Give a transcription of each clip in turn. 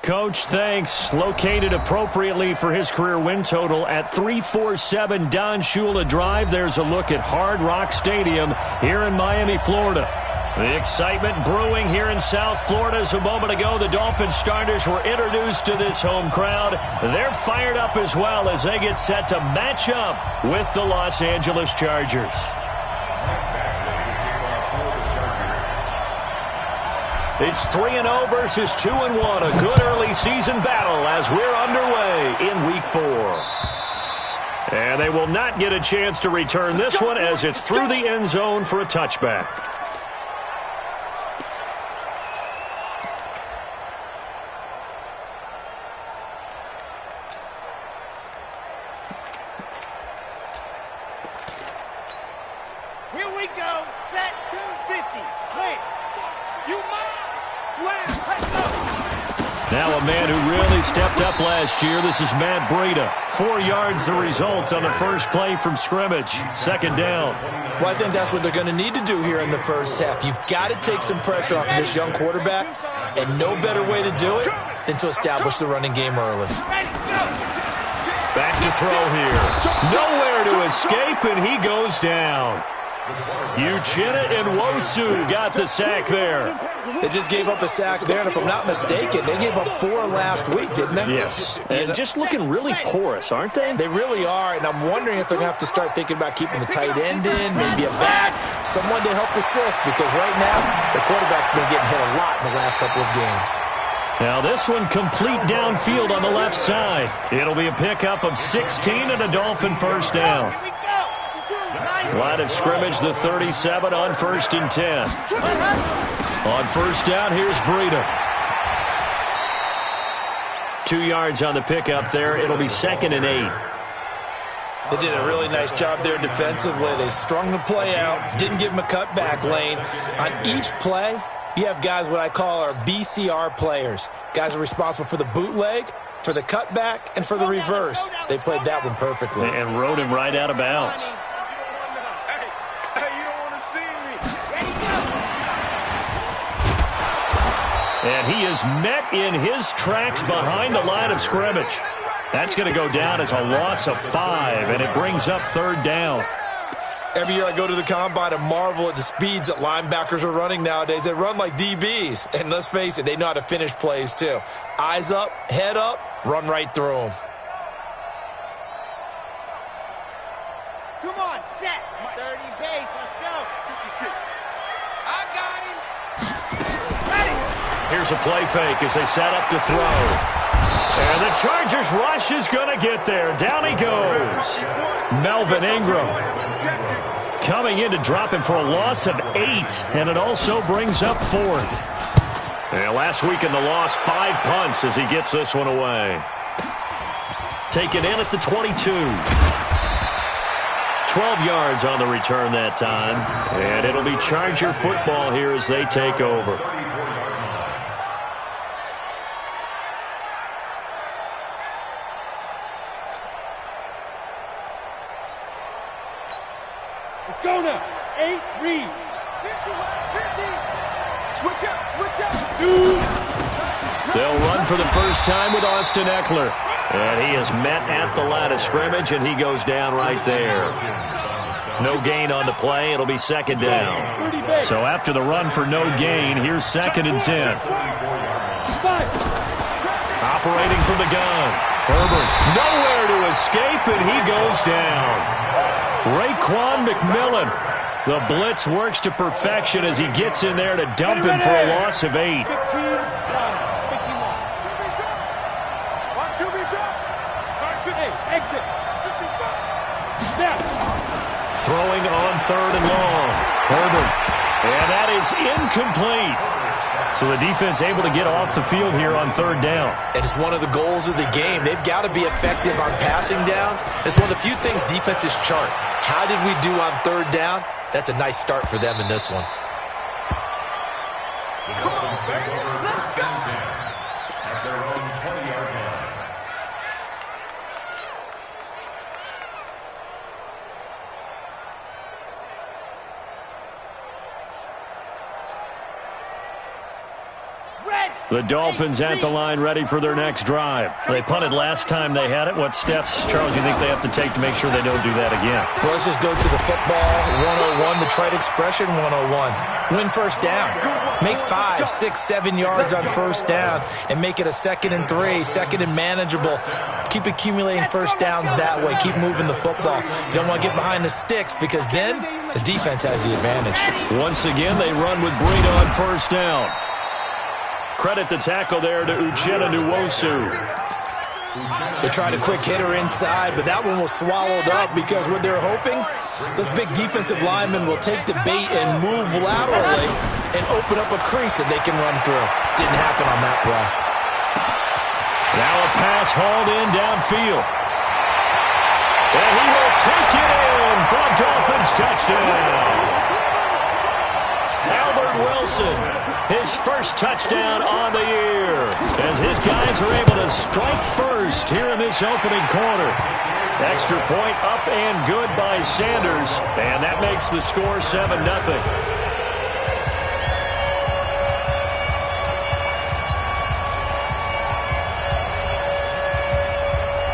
Coach, thanks. Located appropriately for his career win total at 347 Don Shula Drive. There's a look at Hard Rock Stadium here in Miami, Florida. The excitement brewing here in South Florida as a moment ago the Dolphins starters were introduced to this home crowd. They're fired up as well as they get set to match up with the Los Angeles Chargers. It's 3-0 versus 2-1. A good early season battle as we're underway in Week 4. And they will not get a chance to return this one as it's through the end zone for a touchback. Here we go. Set 250. Clear. You might. Slam. Let's go. Now a man who really stepped up last year. This is Matt Breida. 4 yards the result on the first play from scrimmage. Second down. Well, I think that's what they're going to need to do here in the first half. You've got to take some pressure off of this young quarterback, and no better way to do it than to establish the running game early. Back to throw here. Nowhere to escape, and he goes down. Uchenna and Nwosu got the sack there. They just gave up a sack there, and if I'm not mistaken, they gave up 4 last week, didn't they? Yes. And just looking really porous, aren't they? They really are, and I'm wondering if they're going to have to start thinking about keeping the tight end in, maybe a back, someone to help assist, because right now, the quarterback's been getting hit a lot in the last couple of games. Now this one complete downfield on the left side. It'll be a pickup of 16 and a Dolphin first down. Line of scrimmage, the 37 on 1st and 10. On first down, here's Breida. 2 yards on the pickup there. It'll be 2nd and 8. They did a really nice job there defensively. They strung the play out, didn't give him a cutback lane. On each play, you have guys what I call our BCR players. Guys are responsible for the bootleg, for the cutback, and for the reverse. They played that one perfectly. And rode him right out of bounds. And he is met in his tracks behind the line of scrimmage. That's going to go down as a loss of 5, and it brings up 3rd down. Every year I go to the combine and marvel at the speeds that linebackers are running nowadays. They run like DBs. And let's face it, they know how to finish plays too. Eyes up, head up, run right through them. Come on, set. 30 base. Let's go. 56. I got him. Ready. Here's a play fake as they set up to throw. And the Chargers rush is going to get there. Down he goes. Melvin Ingram coming in to drop him for a loss of 8. And it also brings up 4th. And last week in the loss, 5 punts as he gets this one away. Taken in at the 22. 12 yards on the return that time. And it'll be Charger football here as they take over. Let's go now. 8 read. 50. Switch up. They'll run for the first time with Austin Eckler. And he is met at the line of scrimmage, and he goes down right there. No gain on the play. It'll be 2nd down. So after the run for no gain, here's 2nd and 10. Operating from the gun. Herbert nowhere to escape, and he goes down. Raekwon McMillan. The blitz works to perfection as he gets in there to dump him for a loss of 8. Throwing on 3rd and long. Herbert. And that is incomplete. So the defense able to get off the field here on 3rd down. And it's one of the goals of the game. They've got to be effective on passing downs. It's one of the few things defenses chart. How did we do on 3rd down? That's a nice start for them in this one. Come on, baby. Let's go. At their own 20-yard line. Ready. The Dolphins at the line ready for their next drive. They punted last time they had it. What steps, Charles, do you think they have to take to make sure they don't do that again? Well, let's just go to the football 101, the trite expression 101. Win first down. Make 5, 6, 7 yards on first down and make it a 2nd and 3, 2nd and manageable. Keep accumulating first downs that way. Keep moving the football. You don't want to get behind the sticks because then the defense has the advantage. Once again, they run with Breida on first down. Credit the tackle there to Uchenna Nwosu. They tried a quick hitter inside, but that one was swallowed up because what they're hoping, those big defensive linemen will take the bait and move laterally and open up a crease that they can run through. Didn't happen on that play. Now a pass hauled in downfield. And he will take it in for a Dolphins touchdown. Albert Wilson, his first touchdown on the year, as his guys are able to strike first here in this opening quarter. Extra point up and good by Sanders, and that makes the score 7-0.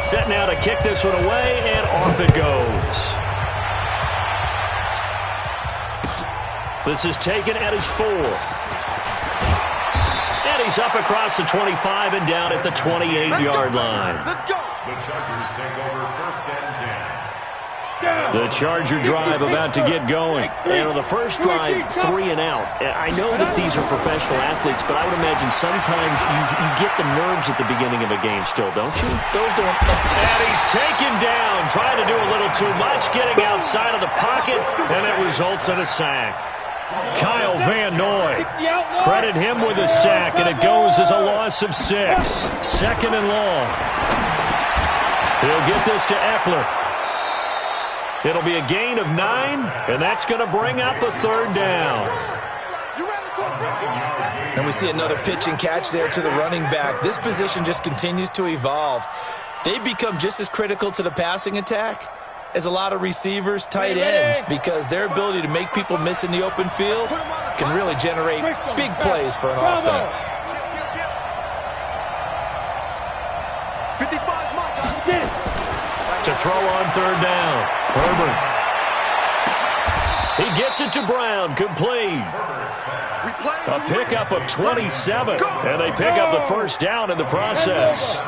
Set now to kick this one away, and off it goes. This is taken at his 4. And he's up across the 25 and down at the 28-yard line. Let's go. The Chargers take over 1st and 10. The Charger drive about to get going. And on the first drive, 3 and out. I know that these are professional athletes, but I would imagine sometimes you get the nerves at the beginning of a game still, don't you? Those don't. And he's taken down, trying to do a little too much, getting outside of the pocket, and it results in a sack. Kyle Van Noy, credit him with a sack, and it goes as a loss of 6. 2nd and long. He'll get this to Eckler. It'll be a gain of 9, and that's going to bring up a 3rd down. And we see another pitch and catch there to the running back. This position just continues to evolve. They become just as critical to the passing attack as a lot of receivers, tight ends, because their ability to make people miss in the open field can really generate big plays for an offense. 55, Mike. To throw on 3rd down. Herbert. He gets it to Brown, complete. A pickup of 27, and they pick up the first down in the process.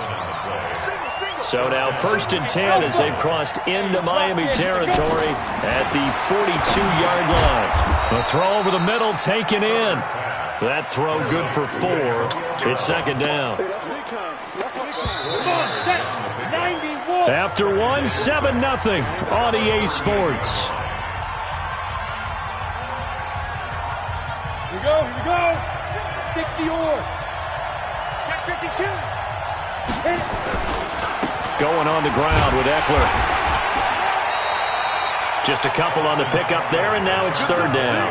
So now 1st and 10 as they've crossed into Miami territory at the 42-yard line. The throw over the middle taken in. That throw good for 4. It's 2nd down. After 1, 7-0 on EA Sports. Here we go. 60-or. Check 52. Going on the ground with Eckler. Just a couple on the pickup there, and now it's 3rd down.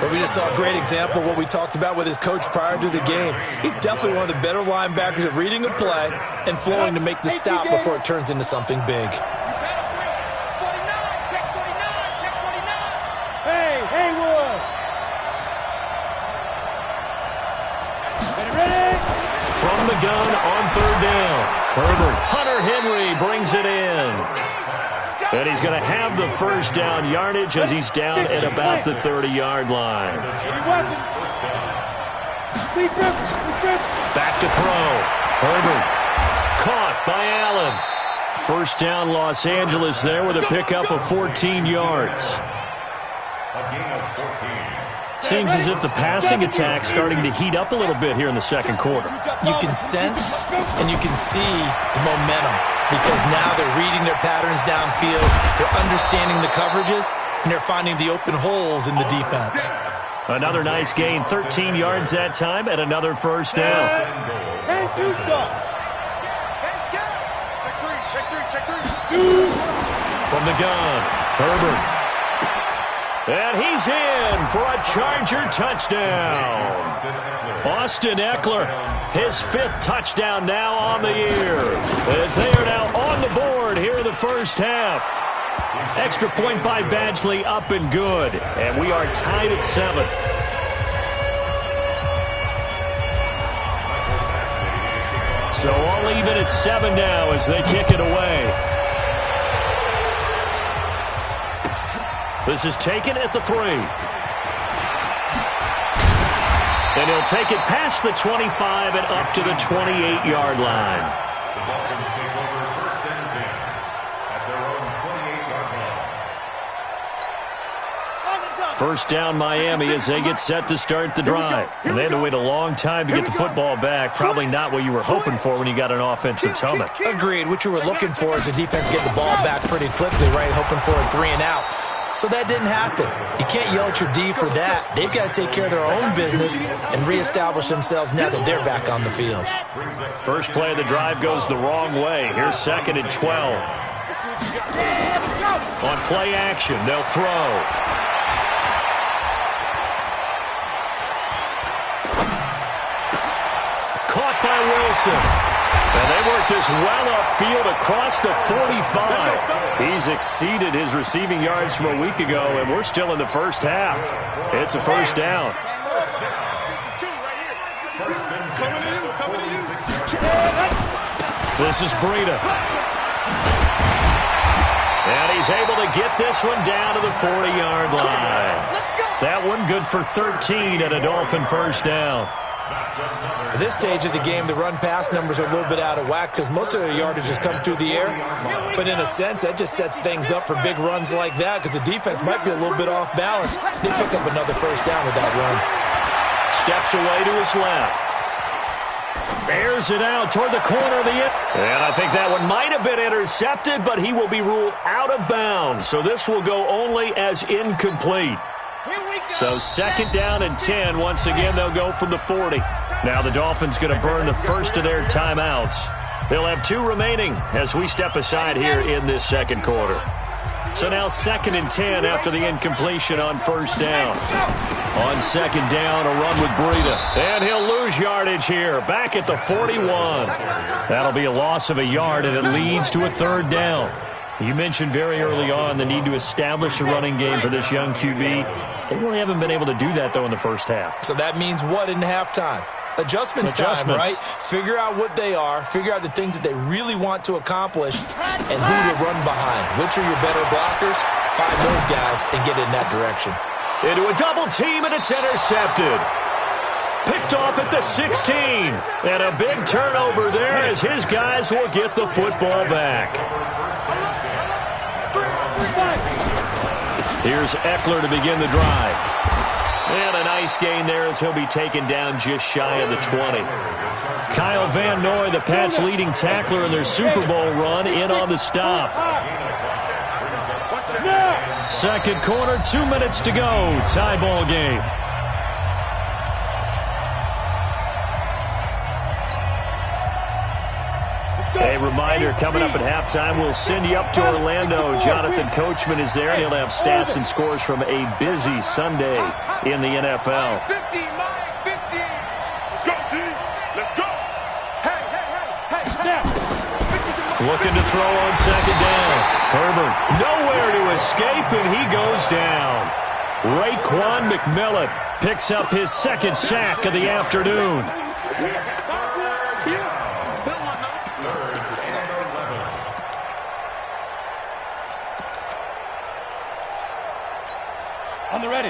But we just saw a great example of what we talked about with his coach prior to the game. He's definitely one of the better linebackers at reading a play and flowing to make the stop before it turns into something big. 49, check 49. Hey, Haywood. Ready? From the gun on 3rd down. Herbert. Hunter Henry brings it in. And he's going to have the first down yardage as he's down at about the 30-yard line. Back to throw. Herbert. Caught by Allen. First down Los Angeles there with a pickup of 14 yards. A gain of 14. Seems as if the passing attack's starting to heat up a little bit here in the 2nd quarter. You can sense and you can see the momentum because now they're reading their patterns downfield, they're understanding the coverages, and they're finding the open holes in the defense. Another nice gain, 13 yards that time, and another first down. From the gun, Herbert. And he's in for a Charger touchdown. Austin Eckler, his 5th touchdown now on the year, as they are now on the board here in the first half. Extra point by Badgley, up and good, and we are tied at 7. So all even at 7 now as they kick it away. This is taken at the 3. And he'll take it past the 25 and up to the 28-yard line. The Dolphins take over 1st and 10 at their own 28-yard line. First down Miami as they get set to start the drive. And they had to wait a long time to get the football back. Probably not what you were hoping for when you got an offensive helmet. Agreed. What you were looking for is the defense getting the ball back pretty quickly, right? Hoping for a 3 and out. So that didn't happen. You can't yell at your D for that. They've got to take care of their own business and reestablish themselves now that they're back on the field. First play of the drive goes the wrong way. Here's 2nd and 12. On play action, they'll throw. Caught by Wilson. And they work this well upfield across the 45. He's exceeded his receiving yards from a week ago, and we're still in the first half. It's a first down. This is Breida. And he's able to get this one down to the 40-yard line. That one good for 13 at a Dolphin first down. At this stage of the game, the run-pass numbers are a little bit out of whack because most of their yardage has come through the air. But in a sense, that just sets things up for big runs like that because the defense might be a little bit off balance. They pick up another first down with that run. Steps away to his left. Bears it out toward the corner of the end. And I think that one might have been intercepted, but he will be ruled out of bounds. So this will go only as incomplete. So 2nd down and 10. Once again, they'll go from the 40. Now the Dolphins going to burn the first of their timeouts. They'll have 2 remaining as we step aside here in this second quarter. So now 2nd and 10 after the incompletion on first down. On 2nd down, a run with Breida. And he'll lose yardage here. Back at the 41. That'll be a loss of a yard, and it leads to a 3rd down. You mentioned very early on the need to establish a running game for this young QB. They really haven't been able to do that, though, in the first half. So that means what in halftime? Adjustments time, right? Figure out what they are, figure out the things that they really want to accomplish, and who to run behind. Which are your better blockers? Find those guys and get in that direction. Into a double team, and it's intercepted. Picked off at the 16. And a big turnover there as his guys will get the football back. Here's Eckler to begin the drive. And a nice gain there as he'll be taken down just shy of the 20. Kyle Van Noy, the Pats' leading tackler in their Super Bowl run, in on the stop. Second quarter, 2 minutes to go. Tie ball game. A reminder, coming up at halftime, we'll send you up to Orlando. Jonathan Coachman is there, and he'll have stats and scores from a busy Sunday in the NFL. 15, Mike, 15. Let's go, D. Let's go. Hey, snap. Looking to throw on 2nd down. Herbert nowhere to escape, and he goes down. Raekwon McMillan picks up his 2nd sack of the afternoon.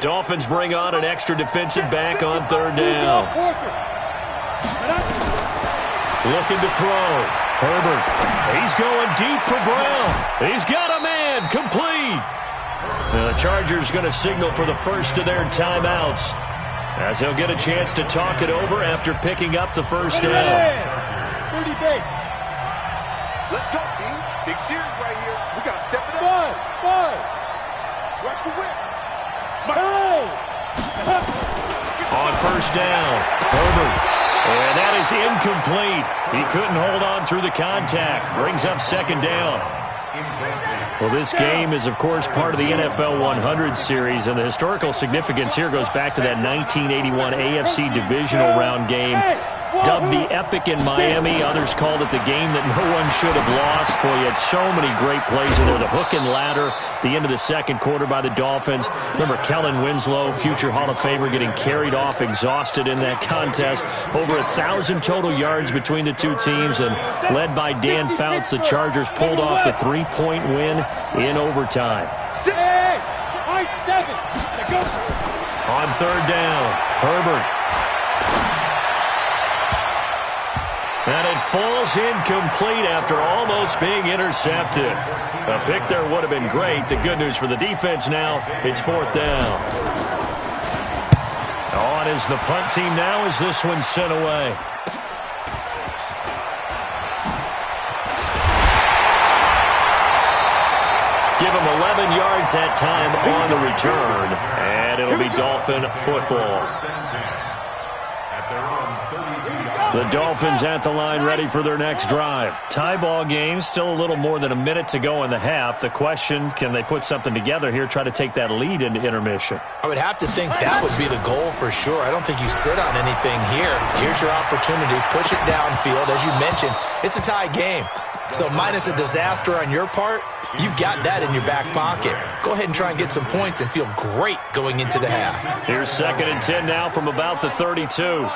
Dolphins bring on an extra defensive back on 3rd down. Looking to throw. Herbert. He's going deep for Brown. He's got a man. Complete. Now the Chargers going to signal for the first of their timeouts as he'll get a chance to talk it over after picking up the first down. 30 base. Let's go, team. Big series right here. We got to step it up. Five. Watch the whip. On first down, Herbert. And that is incomplete. He couldn't hold on through the contact. Brings up 2nd down. Well, this game is, of course, part of the NFL 100 series, and the historical significance here goes back to that 1981 AFC divisional round game Dubbed the Epic in Miami. Others called it the game that no one should have lost. Boy, you had so many great plays in there. The hook and ladder, the end of the second quarter by the Dolphins. Remember Kellen Winslow, future Hall of Famer, getting carried off, exhausted in that contest. Over 1,000 total yards between the two teams, and led by Dan Fouts, the Chargers pulled off the 3-point win in overtime. On third down, Herbert. And it falls incomplete after almost being intercepted. A pick there would have been great. The good news for the defense now, it's fourth down. On is the punt team now as this one's sent away. Give him 11 yards that time on the return. And it'll be Dolphin football. The Dolphins at the line ready for their next drive. Tie ball game, still a little more than a minute to go in the half. The question, can they put something together here, try to take that lead into intermission? I would have to think that would be the goal for sure. I don't think you sit on anything here. Here's your opportunity. Push it downfield. As you mentioned, it's a tie game. So minus a disaster on your part, you've got that in your back pocket. Go ahead and try and get some points and feel great going into the half. Here's 2nd and 10 now from about the 32.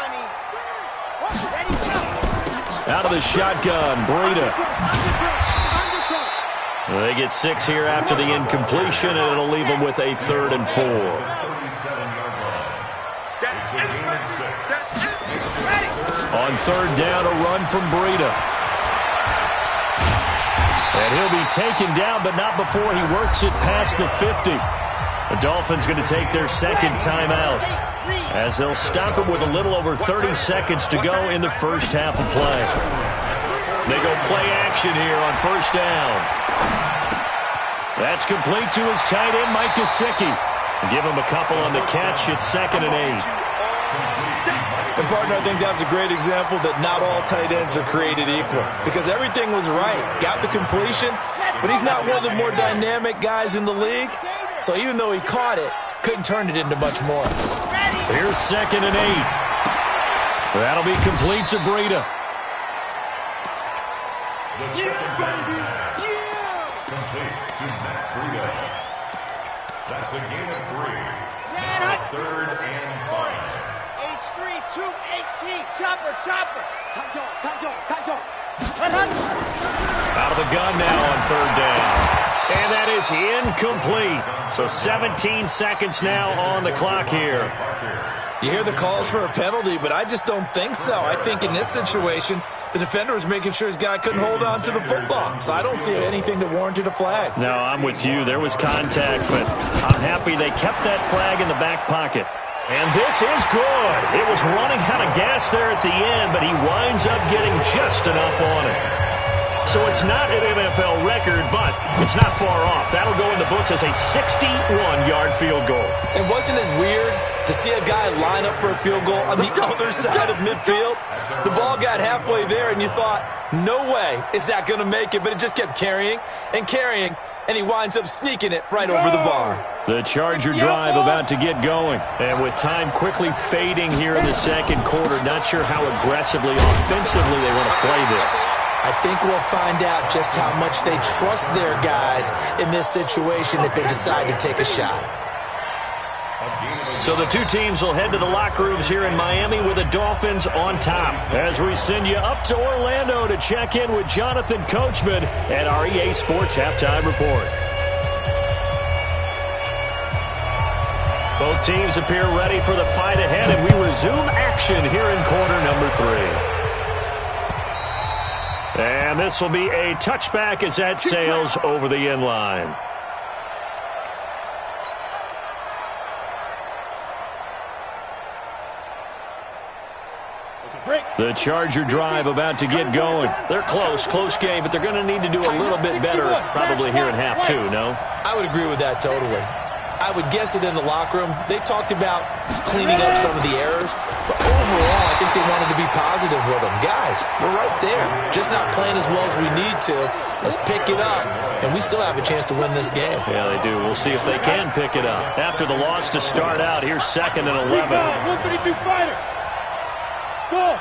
Out of the shotgun, Breida. They get 6 here after the incompletion, and it'll leave them with a 3rd and 4. On third down, a run from Breida. And he'll be taken down, but not before he works it past the 50. The Dolphins going to take their second timeout, as they'll stop it with a little over 30 seconds to go in the first half of play. They go play action here on first down. That's complete to his tight end, Mike Gesicki. Give him a couple on the catch. It's 2nd and 8. And, partner, I think that's a great example that not all tight ends are created equal, because everything was right. Got the completion, but he's not one of the more dynamic guys in the league. So even though he caught it, couldn't turn it into much more. Here's 2nd and 8. That'll be complete to Breida. The second down pass. Complete to Matt Breida. That's a gain of 3. Now 3rd and 5. H3, 218. Chopper. Time. Out of the gun now on third down. And that is incomplete. So 17 seconds now on the clock here. You hear the calls for a penalty, but I just don't think so. I think in this situation, the defender was making sure his guy couldn't hold on to the football. So I don't see anything that warranted a flag. No, I'm with you. There was contact, but I'm happy they kept that flag in the back pocket. And this is good. It was running out of gas there at the end, but he winds up getting just enough on it. So it's not an NFL record, but it's not far off. That'll go in the books as a 61-yard field goal. And wasn't it weird to see a guy line up for a field goal on the other side of midfield? The ball got halfway there, and you thought, no way is that going to make it, but it just kept carrying, and he winds up sneaking it right over the bar. The Charger drive about to get going. And with time quickly fading here in the second quarter, not sure how aggressively, offensively they want to play this. I think we'll find out just how much they trust their guys in this situation if they decide to take a shot. So the two teams will head to the locker rooms here in Miami with the Dolphins on top, as we send you up to Orlando to check in with Jonathan Coachman at our EA Sports Halftime Report. Both teams appear ready for the fight ahead, and we resume action here in quarter number 3. And this will be a touchback as that sails over the end line. The Charger drive about to get going. They're close game, but they're going to need to do a little bit better probably here in half 2, no? I would agree with that totally. I would guess it in the locker room. They talked about cleaning up some of the errors, but overall, I think they wanted to be positive with them. Guys, we're right there. Just not playing as well as we need to. Let's pick it up, and we still have a chance to win this game. Yeah, they do. We'll see if they can pick it up. After the loss to start out, here's 2nd and 11. Go.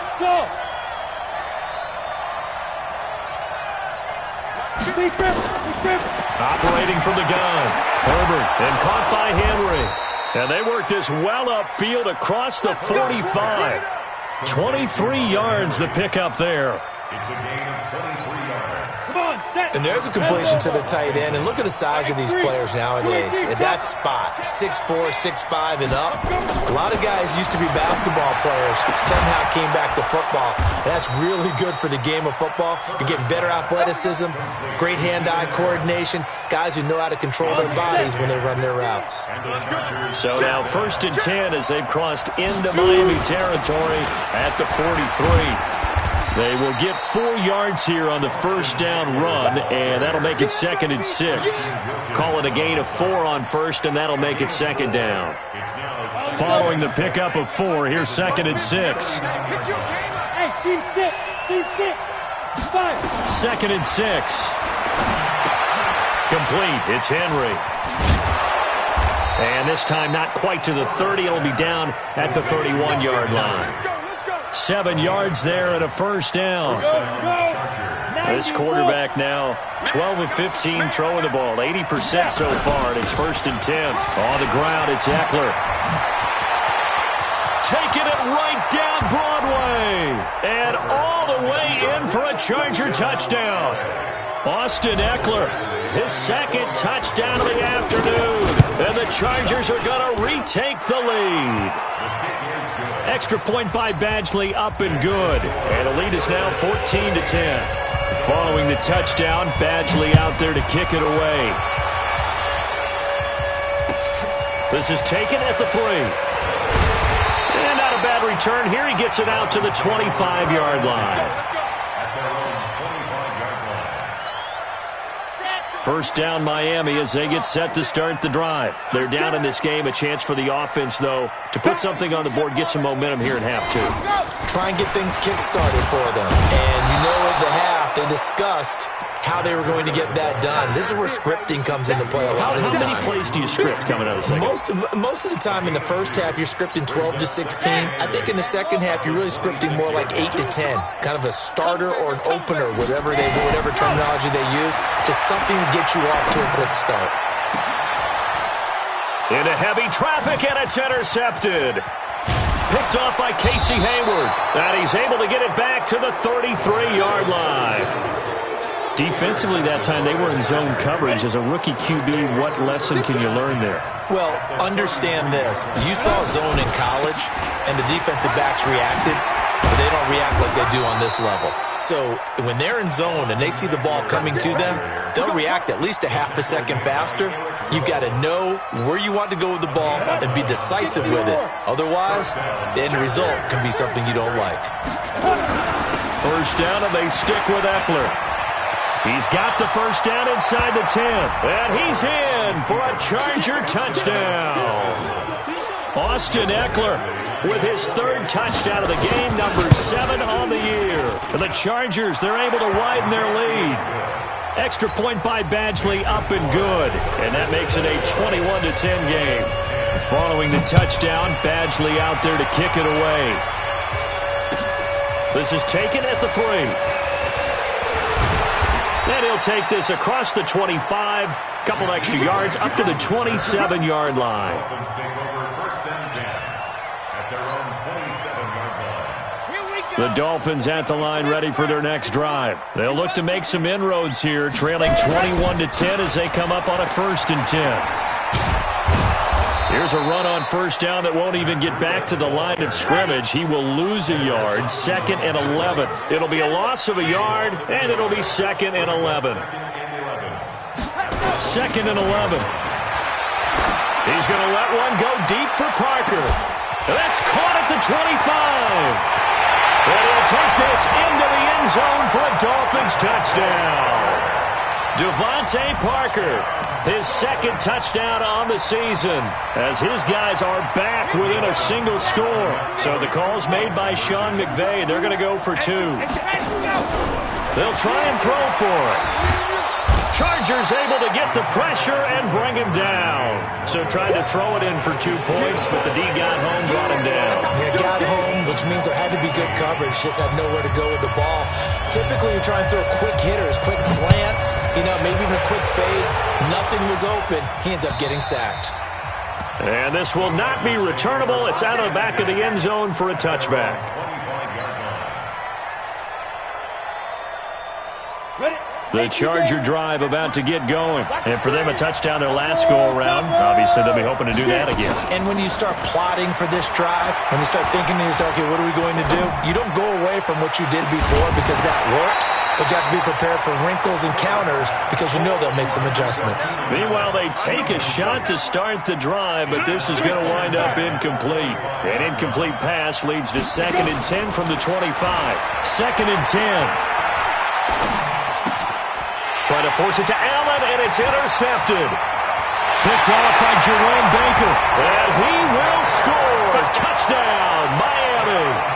Operating from the gun. Herbert, and caught by Henry. And they work this well upfield across the 45. 23 yards the pickup there. It's a gain of 23 yards. And there's a completion to the tight end. And look at the size of these players nowadays. At that spot, 6'4", 6'5", and up. A lot of guys used to be basketball players, somehow came back to football. And that's really good for the game of football. You're getting better athleticism, great hand-eye coordination, guys who know how to control their bodies when they run their routes. So now 1st and 10 as they've crossed into Miami territory at the 43. They will get 4 yards here on the first down run, and that'll make it 2nd and 6. Call it a gain of 4 on first, and that'll make it 2nd down. Following the pickup of 4, here's 2nd and 6. Hey, team 6. 2nd and 6. Complete. It's Henry. And this time not quite to the 30. It'll be down at the 31-yard line. 7 yards there and a first down. This quarterback now 12 of 15 throwing the ball, 80% so far, and it's 1st and 10. On the ground, it's Eckler. Taking it right down Broadway. And all the way in for a Charger touchdown. Austin Eckler, his 2nd touchdown of the afternoon. And the Chargers are going to retake the lead. Extra point by Badgley, up and good. And the lead is now 14-10. Following the touchdown, Badgley out there to kick it away. This is taken at the 3. And not a bad return here. He gets it out to the 25-yard line. First down Miami as they get set to start the drive. They're down in this game. A chance for the offense, though, to put something on the board, get some momentum here in half 2. Try and get things kick-started for them. And you know at the half, they discussed how they were going to get that done. This is where scripting comes into play a lot of the time. How many plays do you script coming out of the second? Most of the time in the first half, you're scripting 12 to 16. I think in the second half, you're really scripting more like 8 to 10. Kind of a starter or an opener, whatever terminology they use. Just something to get you off to a quick start. Into heavy traffic, and it's intercepted. Picked off by Casey Hayward. And he's able to get it back to the 33-yard line. Defensively that time, they were in zone coverage. As a rookie QB, what lesson can you learn there? Well, understand this. You saw zone in college, and the defensive backs reacted, but they don't react like they do on this level. So when they're in zone and they see the ball coming to them, they'll react at least a half a second faster. You've got to know where you want to go with the ball and be decisive with it. Otherwise, the end result can be something you don't like. First down, and they stick with Eckler. He's got the first down inside the 10. And he's in for a Charger touchdown. Austin Eckler with his 3rd touchdown of the game, number 7 on the year. And the Chargers, they're able to widen their lead. Extra point by Badgley, up and good. And that makes it a 21-10 game. Following the touchdown, Badgley out there to kick it away. This is taken at the 3. And he'll take this across the 25, couple extra yards, up to the 27-yard line. The Dolphins at the line, ready for their next drive. They'll look to make some inroads here, trailing 21-10 as they come up on a 1st and 10. Here's a run on first down that won't even get back to the line of scrimmage. He will lose a yard, 2nd and 11. It'll be a loss of a yard, and it'll be 2nd and 11. 2nd and 11. He's going to let one go deep for Parker. That's caught at the 25. And he'll take this into the end zone for a Dolphins touchdown. Devontae Parker, his 2nd touchdown on the season, as his guys are back within a single score. So the call's made by Sean McVay. They're going to go for 2. They'll try and throw for it. Chargers able to get the pressure and bring him down. So tried to throw it in for 2 points, but the D got home, brought him down. Yeah, got home with which means there had to be good coverage. Just had nowhere to go with the ball. Typically, you're trying to throw quick hitters, quick slants, maybe even a quick fade. Nothing was open. He ends up getting sacked. And this will not be returnable. It's out of the back of the end zone for a touchback. The Charger drive about to get going. And for them, a touchdown their last go-around. Obviously, they'll be hoping to do that again. And when you start plotting for this drive, when you start thinking to yourself, okay, what are we going to do? You don't go away from what you did before because that worked. But you have to be prepared for wrinkles and counters because you know they'll make some adjustments. Meanwhile, they take a shot to start the drive, but this is going to wind up incomplete. An incomplete pass leads to 2nd and 10 from the 25. 2nd and 10. Trying to force it to Allen, and it's intercepted. Picked off by Jerome Baker. And he will score. Touchdown, Miami.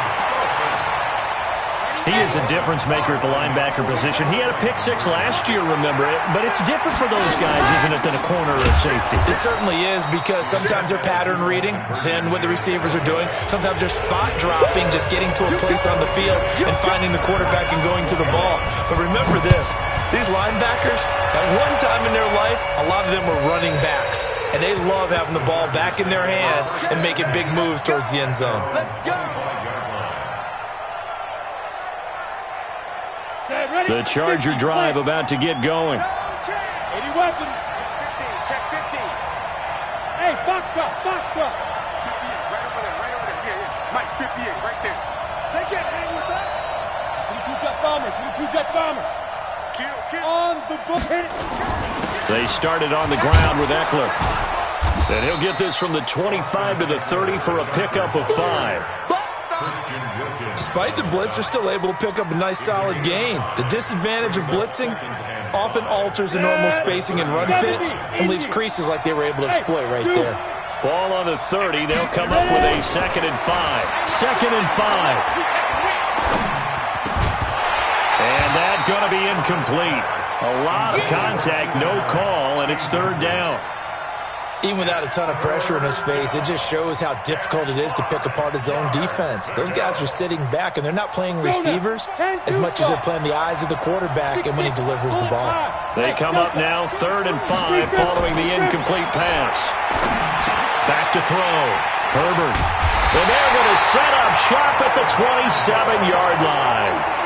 He is a difference maker at the linebacker position. He had a pick 6 last year, remember it. But it's different for those guys, isn't it, than a corner or a safety? It certainly is, because sometimes they're pattern reading, seeing what the receivers are doing. Sometimes they're spot dropping, just getting to a place on the field and finding the quarterback and going to the ball. But remember this, these linebackers, at one time in their life, a lot of them were running backs. And they love having the ball back in their hands and making big moves towards the end zone. The Charger drive about to get going. 80 weapons. 15, check 15. Hey, box drop. 58, right over there. Yeah. Mike, 58, right there. They can't hang with us. 22 jet bomber. Kill. On the book, hit it. They started on the ground with Eckler. And he'll get this from the 25 to the 30 for a pickup of 5. Despite the blitz, they're still able to pick up a nice solid gain. The disadvantage of blitzing often alters the normal spacing and run fits and leaves creases like they were able to exploit right there. Ball on the 30. They'll come up with a 2nd and 5. 2nd and 5. And that's going to be incomplete. A lot of contact, no call, and it's 3rd down. Even without a ton of pressure in his face, it just shows how difficult it is to pick apart his own defense. Those guys are sitting back, and they're not playing receivers as much as they're playing the eyes of the quarterback and when he delivers the ball. They come up now 3rd and 5 following the incomplete pass. Back to throw. Herbert. And they're going to set up shop at the 27-yard line.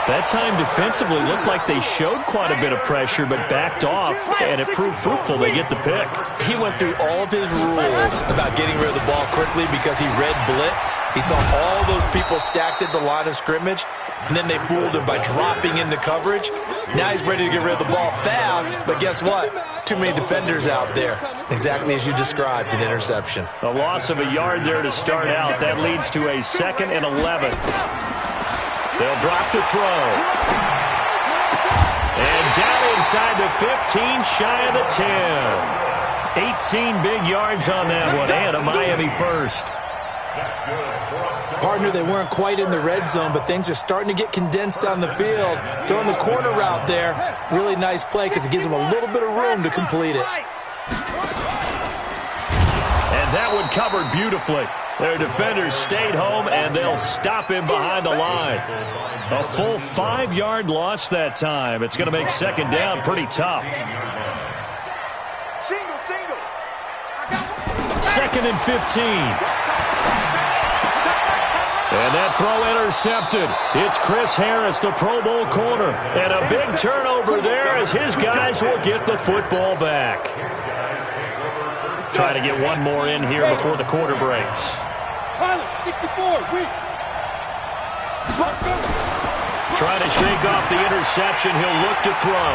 That time defensively looked like they showed quite a bit of pressure but backed off, and it proved fruitful. They get the pick. He went through all of his rules about getting rid of the ball quickly because he read blitz. He saw all those people stacked at the line of scrimmage, and then they fooled him by dropping into coverage. Now he's ready to get rid of the ball fast, but guess what? Too many defenders out there. Exactly as you described, an interception. A loss of a yard there to start out. That leads to a 2nd and 11. They'll drop to throw. And down inside the 15, shy of the 10. 18 big yards on that one, and a Miami first. Partner, they weren't quite in the red zone, but things are starting to get condensed on the field. Throwing the corner route there, really nice play because it gives them a little bit of room to complete it. And that one covered beautifully. Their defenders stayed home, and they'll stop him behind the line. A full 5-yard loss that time. It's going to make 2nd down pretty tough. Single. 2nd and 15. And that throw intercepted. It's Chris Harris, the Pro Bowl corner. And a big turnover there as his guys will get the football back. Try to get one more in here before the quarter breaks. 64, Trying to shake off the interception. He'll look to throw.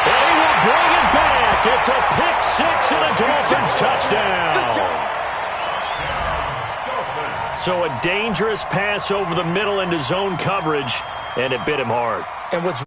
And he will bring it back. It's a pick 6 and a Dolphins touchdown. So a dangerous pass over the middle into zone coverage, and it bit him hard. And what's